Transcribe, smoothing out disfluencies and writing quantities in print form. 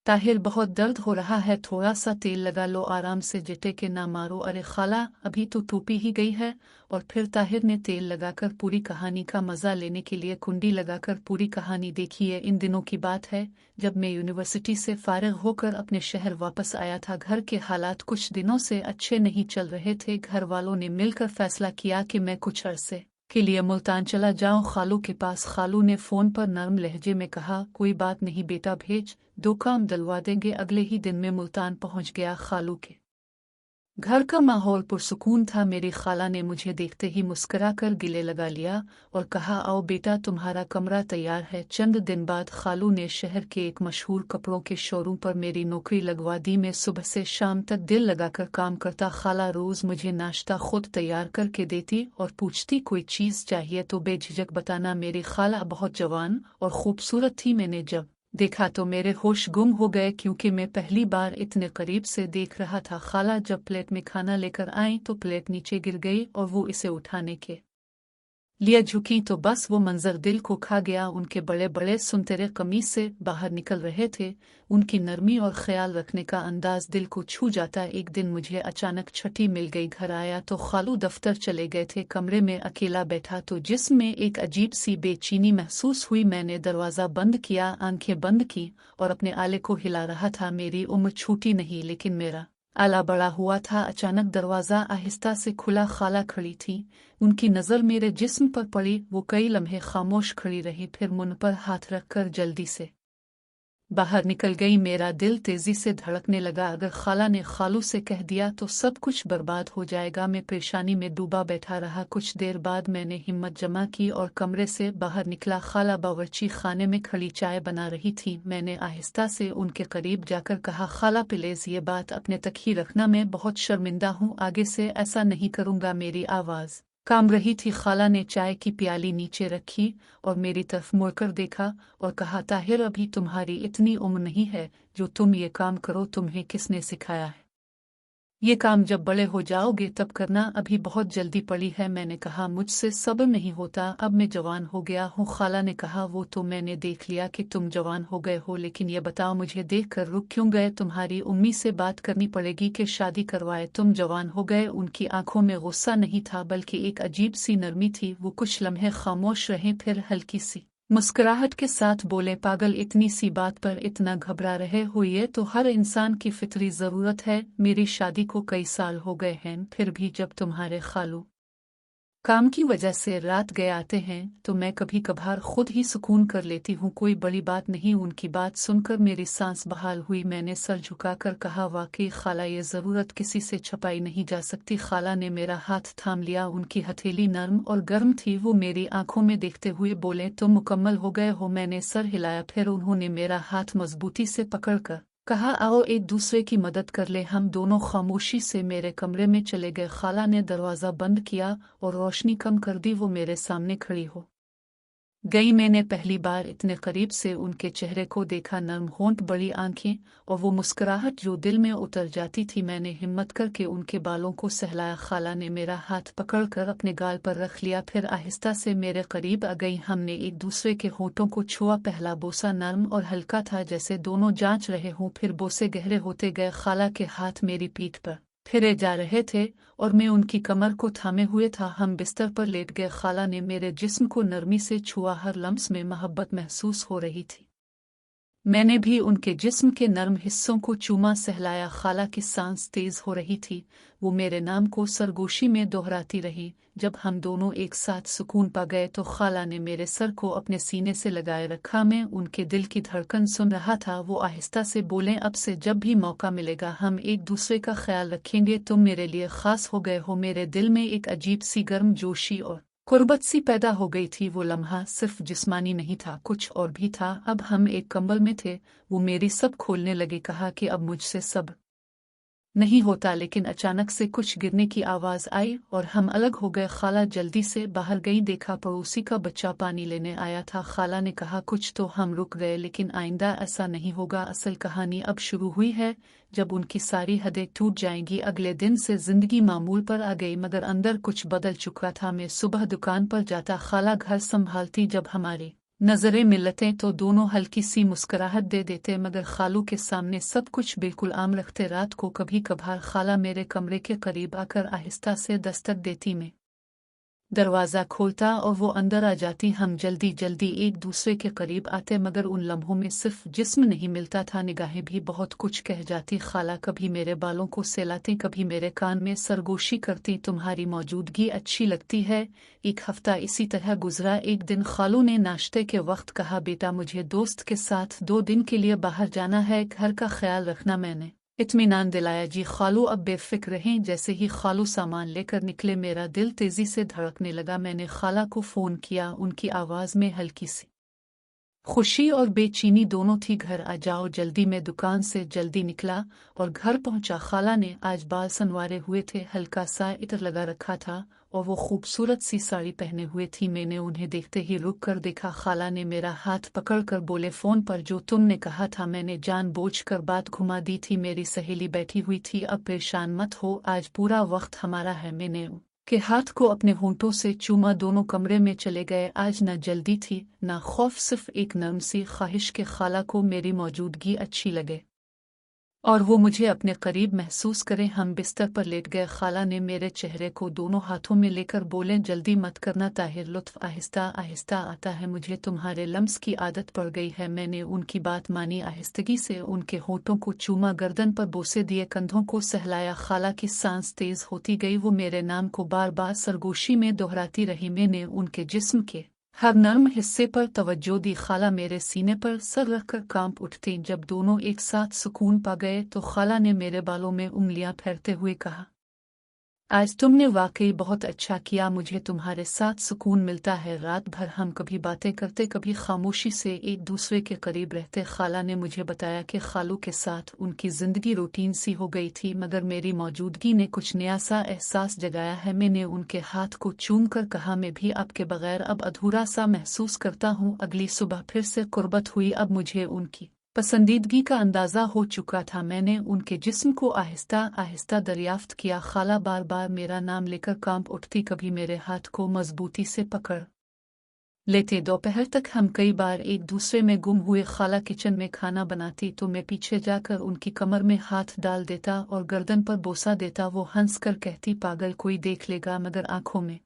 ताहिर बहुत दर्द हो रहा है, थोड़ा सा तेल लगा लो, आराम से जिटे के ना मारो। अरे खाला, अभी तो टूपी ही गई है। और फिर ताहिर ने तेल लगाकर पूरी कहानी का मजा लेने के लिए कुंडी लगाकर पूरी कहानी देखी है। इन दिनों की बात है जब मैं यूनिवर्सिटी से फारिग होकर अपने शहर वापस आया था। घर के हालात कुछ दिनों से अच्छे नहीं चल रहे थे। घर वालों ने मिलकर फैसला किया कि मैं कुछ अरसे के लिए मुल्तान चला जाऊं खालू के पास। खालू ने फोन पर नरम लहजे में कहा, कोई बात नहीं बेटा, भेज दो, काम दिलवा देंगे। अगले ही दिन में मुल्तान पहुंच गया। खालू के घर का माहौल पुरसुकून था। मेरी खाला ने मुझे देखते ही मुस्कुरा कर गिले लगा लिया और कहा, आओ बेटा, तुम्हारा कमरा तैयार है। चंद दिन बाद खालू ने शहर के एक मशहूर कपड़ों के शोरूम पर मेरी नौकरी लगवा दी। मैं सुबह से शाम तक दिल लगाकर काम करता। खाला रोज मुझे नाश्ता खुद तैयार करके देती और पूछती, कोई चीज़ चाहिए तो बेझिझक बताना। मेरी खाला बहुत जवान और खूबसूरत थी। मैंने जब देखा तो मेरे होश गुम हो गए, क्योंकि मैं पहली बार इतने करीब से देख रहा था। खाला जब प्लेट में खाना लेकर आई तो प्लेट नीचे गिर गई और वो इसे उठाने के लिए झुकी तो बस वो मंजर दिल को खा गया। उनके बड़े बड़े सुनहरे कमीज से बाहर निकल रहे थे। उनकी नरमी और ख्याल रखने का अंदाज दिल को छू जाता। एक दिन मुझे अचानक छुट्टी मिल गई। घर आया तो खालू दफ्तर चले गए थे। कमरे में अकेला बैठा तो जिस्म में एक अजीब सी बेचैनी महसूस हुई। मैंने दरवाज़ा बंद किया, आंखें बंद की और अपने आले को हिला रहा था। मेरी उम्र छोटी नहीं, लेकिन मेरा आला बड़ा हुआ था। अचानक दरवाज़ा आहिस्ता से खुला। खाला खड़ी थी, उनकी नज़र मेरे जिस्म पर पड़ी। वो कई लम्हे खामोश खड़ी रही, फिर मुंह पर हाथ रखकर जल्दी से बाहर निकल गई। मेरा दिल तेजी से धड़कने लगा। अगर खाला ने खालू से कह दिया तो सब कुछ बर्बाद हो जाएगा। मैं परेशानी में डूबा बैठा रहा। कुछ देर बाद मैंने हिम्मत जमा की और कमरे से बाहर निकला। खाला बावर्ची खाने में खड़ी चाय बना रही थी। मैंने आहिस्ता से उनके करीब जाकर कहा, खाला प्लीज ये बात अपने तक ही रखना, मैं बहुत शर्मिंदा हूँ, आगे से ऐसा नहीं करूँगा। मेरी आवाज़ काम रही थी। खाला ने चाय की प्याली नीचे रखी और मेरी तरफ मुड़कर देखा और कहा, ताहिर, अभी तुम्हारी इतनी उम्र नहीं है जो तुम ये काम करो। तुम्हें किसने सिखाया है? ये काम जब बड़े हो जाओगे तब करना, अभी बहुत जल्दी पड़ी है। मैंने कहा, मुझसे सब्र नहीं होता, अब मैं जवान हो गया हूँ। खाला ने कहा, वो तो मैंने देख लिया कि तुम जवान हो गए हो, लेकिन ये बताओ मुझे देख कर रुक क्यों गए? तुम्हारी उम्मी से बात करनी पड़ेगी कि शादी करवाए। तुम जवान हो गए। उनकी आंखों में गुस्सा नहीं था बल्कि एक अजीब सी नरमी थी। वो कुछ लम्हे खामोश रहे, फिर हल्की सी मुस्कुराहट के साथ बोले, पागल, इतनी सी बात पर इतना घबरा रहे हो? ये तो हर इंसान की फितरी ज़रूरत है। मेरी शादी को कई साल हो गए हैं, फिर भी जब तुम्हारे खालू काम की वजह से रात गए आते हैं तो मैं कभी कभार खुद ही सुकून कर लेती हूँ। कोई बड़ी बात नहीं। उनकी बात सुनकर मेरी सांस बहाल हुई। मैंने सर झुकाकर कहा, वाकई खाला, ये ज़रूरत किसी से छुपाई नहीं जा सकती। खाला ने मेरा हाथ थाम लिया। उनकी हथेली नरम और गर्म थी। वो मेरी आंखों में देखते हुए बोले, तुम मुकम्मल हो गए हो? मैंने सर हिलाया। फिर उन्होंने मेरा हाथ मजबूती से पकड़कर कहा, आओ एक दूसरे की मदद कर ले। हम दोनों खामोशी से मेरे कमरे में चले गए। खाला ने दरवाज़ा बंद किया और रोशनी कम कर दी। वो मेरे सामने खड़ी हो गई। मैंने पहली बार इतने करीब से उनके चेहरे को देखा। नरम होंठ, बड़ी आंखें और वो मुस्कुराहट जो दिल में उतर जाती थी। मैंने हिम्मत करके उनके बालों को सहलाया। खाला ने मेरा हाथ पकड़कर अपने गाल पर रख लिया, फिर आहिस्ता से मेरे करीब आ गई। हमने एक दूसरे के होठों को छुआ। पहला बोसा नरम और हल्का था, जैसे दोनों जांच रहे हों, फिर बोसे गहरे होते गए। खाला के हाथ मेरी पीठ पर फिरे जा रहे थे और मैं उनकी कमर को थामे हुए था। हम बिस्तर पर लेट गए। खाला ने मेरे जिस्म को नरमी से छुआ। हर लम्स में मोहब्बत महसूस हो रही थी। मैंने भी उनके जिस्म के नरम हिस्सों को चूमा, सहलाया। खाला की सांस तेज हो रही थी। वो मेरे नाम को सरगोशी में दोहराती रही। जब हम दोनों एक साथ सुकून पा गए तो खाला ने मेरे सर को अपने सीने से लगाए रखा। मैं उनके दिल की धड़कन सुन रहा था। वो आहिस्ता से बोले, अब से जब भी मौका मिलेगा हम एक दूसरे का ख्याल रखेंगे। तुम मेरे लिए खास हो गए हो। मेरे दिल में एक अजीब सी गर्म जोशी और कुर्बत सी पैदा हो गई थी। वो लम्हा सिर्फ जिस्मानी नहीं था, कुछ और भी था। अब हम एक कंबल में थे। वो मेरी सब खोलने लगे। कहा कि अब मुझसे सब नहीं होता, लेकिन अचानक से कुछ गिरने की आवाज़ आई और हम अलग हो गए। खाला जल्दी से बाहर गई। देखा पड़ोसी का बच्चा पानी लेने आया था। खाला ने कहा कुछ तो हम रुक गए, लेकिन आइंदा ऐसा नहीं होगा। असल कहानी अब शुरू हुई है, जब उनकी सारी हदें टूट जाएंगी। अगले दिन से जिंदगी मामूल पर आ गई, मगर अंदर कुछ बदल चुका था। मैं सुबह दुकान पर जाता, खाला घर संभालती। जब हमारी नज़रें मिलते तो दोनों हल्की सी मुस्कुराहट दे देते, मगर खालू के सामने सब कुछ बिल्कुल आम रखते। रात को कभी कभार खाला मेरे कमरे के करीब आकर आहिस्ता से दस्तक देती, मैं दरवाज़ा खोलता और वो अंदर आ जाती। हम जल्दी जल्दी एक दूसरे के करीब आते, मगर उन लम्हों में सिर्फ जिस्म नहीं मिलता था, निगाहें भी बहुत कुछ कह जाती। खाला कभी मेरे बालों को सहलाती, कभी मेरे कान में सरगोशी करती, तुम्हारी मौजूदगी अच्छी लगती है। एक हफ्ता इसी तरह गुजरा। एक दिन खालू ने नाश्ते के वक्त कहा, बेटा मुझे दोस्त के साथ 2 दिन के लिए बाहर जाना है, घर का ख्याल रखना। मैंने इत्मीनान दिलाया, जी खालू अब बेफिक्र रहें। जैसे ही खालू सामान लेकर निकले मेरा दिल तेजी से धड़कने लगा। मैंने खाला को फ़ोन किया, उनकी आवाज़ में हल्की सी खुशी और बेचैनी दोनों थी। घर आ जाओ जल्दी। मैं दुकान से जल्दी निकला और घर पहुंचा। खाला ने आज बाल संवारे हुए थे, हल्का सा इत्र लगा रखा था और वो खूबसूरत सी साड़ी पहने हुए थी। मैंने उन्हें देखते ही रुक कर देखा। खाला ने मेरा हाथ पकड़कर बोले, फ़ोन पर जो तुमने कहा था मैंने जानबूझकर बात घुमा दी थी। मेरी सहेली बैठी हुई थी, अब परेशान मत हो, आज पूरा वक्त हमारा है। मैंने के हाथ को अपने होंठों से चूमा। दोनों कमरे में चले गए। आज न जल्दी थी न खौफ, सिर्फ एक नर्म सी ख्वाहिश के खाला को मेरी मौजूदगी अच्छी लगे और वो मुझे अपने करीब महसूस करें। हम बिस्तर पर लेट गए। खाला ने मेरे चेहरे को दोनों हाथों में लेकर बोले, जल्दी मत करना ताहिर, लुत्फ आहिस्ता आहिस्ता आता है, मुझे तुम्हारे लम्स की आदत पड़ गई है। मैंने उनकी बात मानी, आहिस्तगी से उनके होठों को चूमा, गर्दन पर बोसे दिए, कंधों को सहलाया। खाला की सांस तेज होती गई, वो मेरे नाम को बार बार सरगोशी में दोहराती रही। मैंने उनके जिस्म के हर नर्म हिस्से पर तवज्जो दी। खाला मेरे सीने पर सर रखकर कांप उठती। जब दोनों एक साथ सुकून पा गए तो खाला ने मेरे बालों में उंगलियां फेरते हुए कहा, आज तुमने वाकई बहुत अच्छा किया, मुझे तुम्हारे साथ सुकून मिलता है। रात भर हम कभी बातें करते, कभी खामोशी से एक दूसरे के करीब रहते। खाला ने मुझे बताया कि खालू के साथ उनकी जिंदगी रूटीन सी हो गई थी, मगर मेरी मौजूदगी ने कुछ नया सा एहसास जगाया है। मैंने उनके हाथ को चूम कर कहा, मैं भी आपके बगैर अब अधूरा सा महसूस करता हूँ। अगली सुबह फिर से कुर्बत हुई। अब मुझे उनकी पसंदीदगी का अंदाज़ा हो चुका था। मैंने उनके जिस्म को आहिस्ता आहिस्ता दरियाफ्त किया। खाला बार बार मेरा नाम लेकर कांप उठती, कभी मेरे हाथ को मजबूती से पकड़ लेते। दोपहर तक हम कई बार एक दूसरे में गुम हुए। खाला किचन में खाना बनाती तो मैं पीछे जाकर उनकी कमर में हाथ डाल देता और गर्दन पर बोसा देता। वो हंस कर कहती, पागल, कोई देख लेगा, मगर आंखों में